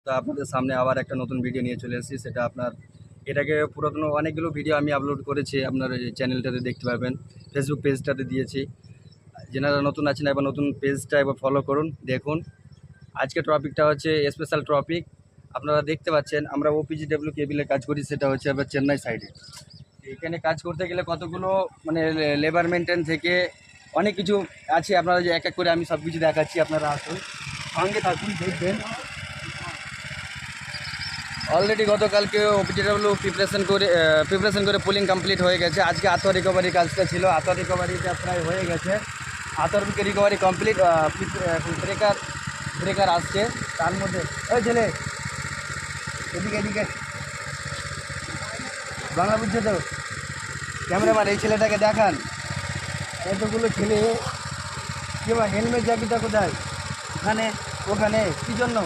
তো আপনাদের সামনে আবার একটা নতুন ভিডিও নিয়ে চলে এসেছি। সেটা আপনার এটাকে পুরাতন অনেকগুলো ভিডিও আমি আপলোড করেছি, আপনার এই চ্যানেলটাতে দেখতে পাবেন, ফেসবুক পেজটাতে দিয়েছি। যারা নতুন আছেন এবার নতুন পেজটা এবার ফলো করুন, দেখুন। আজকে টপিকটা হচ্ছে স্পেশাল টপিক। আপনারা দেখতে পাচ্ছেন আমরা ওপিজিডব্লিউ কেবিলে কাজ করি, সেটা হচ্ছে আবার চেন্নাই সাইডে। এখানে কাজ করতে গেলে কতগুলো মানে লেবার মেনটেন থেকে অনেক কিছু আছে, আপনারা যে এক এক করে আমি সব কিছু দেখাচ্ছি, আপনারা আসুন সঙ্গে থাকুন, দেখবেন। অলরেডি গতকালকে ওপিডিডব্লিউ প্রিপারেশন করে পুলিং কমপ্লিট হয়ে গেছে। আজকে আতর রিকভারি কাজটা ছিল, আতর রিকভারিটা প্রায় হয়ে গেছে। আতর রিকভারি কমপ্লিট। ব্রেকার আসছে, তার মধ্যে ওই ছেলে এদিকে এদিকে বাংলা বুঝছে তো, ক্যামেরাম্যান এই ছেলেটাকে দেখান। এতগুলো ছেলে কি হেলমেট জ্যাকেটটা কোথায়? ওখানে ওখানে কী জন্য?